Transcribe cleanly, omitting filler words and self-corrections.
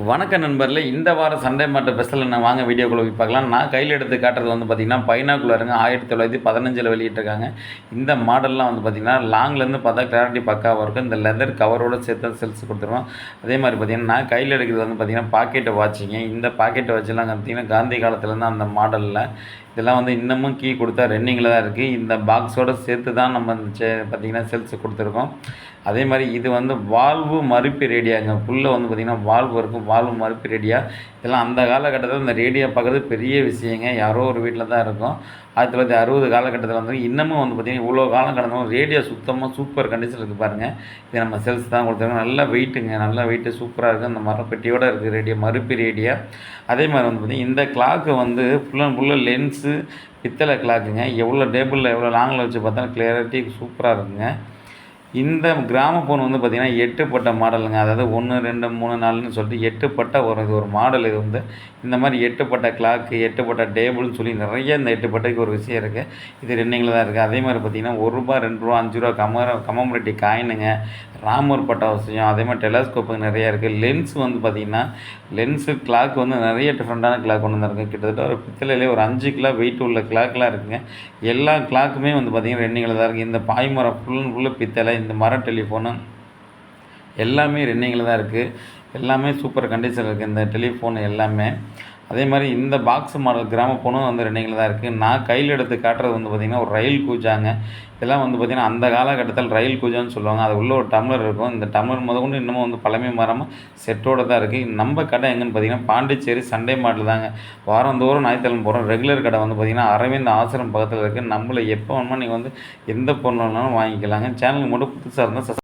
வணக்க நண்பர்களே, இந்த வாரம் சண்டே மார்க்கெட் ஸ்பெஷல் நான் வாங்க வீடியோக்குள்ள போய் பார்க்கலாம். நான் கையில் எடுத்து காட்டுறது வந்து பார்த்திங்கன்னா பைனாக்குலருங்க. 1915 வெளியிட்டிருக்காங்க. இந்த மாடல்லாம் வந்து பார்த்திங்கன்னா லாங்லேருந்து பார்த்தா கிளாரிட்டி பக்காவாக இருக்கும். இந்த லெதர் கவரோடு சேர்த்து செல்ஸ் கொடுத்துருவோம். அதே மாதிரி பார்த்திங்கன்னா நான் கையில் எடுக்கிறது வந்து பார்த்திங்கன்னா பாக்கெட்டை வாட்சிங்க. இந்த பாக்கெட்டை வச்சுலாம் பார்த்திங்கன்னா காந்தி காலத்துலேருந்து அந்த மாடலில் இதெல்லாம் வந்து இன்னமும் கீ கொடுத்தா ரன்னிங்கில் தான் இருக்குது. இந்த பாக்ஸோடு சேர்த்து தான் நம்ம பார்த்திங்கன்னா செல்ஸ் கொடுத்துருக்கோம். அதே மாதிரி இது வந்து வால்வு மறுப்பு ரேடியாங்க. ஃபுல்லாக வந்து பார்த்திங்கன்னா வால்வு இருக்கும். வால்வு மறுப்பு ரேடியா இதெல்லாம் அந்த காலகட்டத்தில் இந்த ரேடியோ பார்க்குறது பெரிய விஷயங்க. யாரோ ஒரு வீட்டில் தான் இருக்கும். 1960 காலகட்டத்தில் வந்து இன்னமும் வந்து பார்த்திங்கன்னா இவ்வளோ காலம் கடந்தாலும் ரேடியோ சுத்தமாக சூப்பர் கண்டிஷன் இருக்குது பாருங்கள். இது நம்ம செல்ஸ் தான் கொடுத்துருக்கோம். நல்லா வெயிட்டுங்க, நல்லா வெயிட்டு சூப்பராக இருக்குது. அந்த மரப்பெட்டியோடு இருக்குது ரேடியோ மறுப்பு ரேடியா. அதே மாதிரி வந்து பார்த்திங்கன்னா இந்த கிளாக்கு வந்து ஃபுல் அண்ட் ஃபுல்லாக லென்ஸு பித்தளை கிளாக்குங்க. எவ்வளோ டேபிளில் எவ்வளோ லாங்கில் வச்சு பார்த்தாலும் கிளியரிட்டி சூப்பராக இருக்குங்க. இந்த கிராமஃபோன் வந்து பார்த்திங்கன்னா 8 பட்ட மாடலுங்க. அதாவது 1, 2, 3, 4ன்னு சொல்லிட்டு 8 பட்ட இது ஒரு மாடல். இது வந்து இந்த மாதிரி 8 பட்ட கிளாக்கு 8 பட்ட டேபிள்னு சொல்லி நிறைய இந்த 8 பட்டைக்கு ஒரு விஷயம் இருக்குது. இது ரன்னிங்கில் தான் இருக்குது. அதே மாதிரி பார்த்திங்கன்னா ₹1, ₹2, ₹5 கமமரேட்டிவ் காயினுங்க. ராமர் பட்ட அவசியம். அதே மாதிரி டெலஸ்கோப்பு நிறையா இருக்குது. லென்ஸ் வந்து பார்த்திங்கன்னா லென்ஸு கிளாக் வந்து நிறைய டிஃப்ரெண்ட்டான கிளாக் கொண்டு வந்துருக்கு. கிட்டத்தட்ட ஒரு பித்தளையிலே ஒரு 5 கிலோ வெயிட் உள்ள கிளாக்லாம் இருக்குங்க. எல்லா கிளாக்குமே வந்து பார்த்திங்கன்னா ரன்னிங்கில் தான் இருக்குது. இந்த பாய்மரம் ஃபுல் அண்ட் ஃபுல்லு பித்தளை. இந்த மர டெலிஃபோனு எல்லாமே ரன்னிங்கில் தான் இருக்குது. எல்லாமே சூப்பர் கண்டிஷன் இருக்குது இந்த டெலிஃபோன் எல்லாமே. அதே மாதிரி இந்த பாக்ஸ் மாடல் கிராமஃபோனும் வந்து ரன்னிங்கில் தான் இருக்குது. நான் கையில் எடுத்து காட்டுறது வந்து பார்த்திங்கன்னா ஒரு ரயில் கூஜாங்க. இதெல்லாம் வந்து பார்த்திங்கன்னா அந்த காலகட்டத்தில் ரயில் கூஜான்னு சொல்லுவாங்க. அது உள்ள ஒரு டம்ளர் இருக்கும். இந்த டம்ளர் முதற்கொண்டு இன்னமும் வந்து பழமை மாறாமல் செட்டோடு தான் இருக்குது. நம்ம கடை எங்கேன்னு பார்த்திங்கன்னா பாண்டிச்சேரி சண்டே மார்க்கெட் தாங்க. வாரந்தோறும் ஞாயிற்றுக்கிழமை போகிறோம். ரெகுலர் கடை வந்து பார்த்திங்கன்னா அரவிந்த் ஆசிரம் பக்கத்தில் இருக்குது. நம்மளை எப்போ வேணுமோ நீங்கள் வந்து எந்த பொருள் வேணாலும் வாங்கிக்கலாங்க. சேனலுக்கு மட்டும் புதுசாக இருந்தால்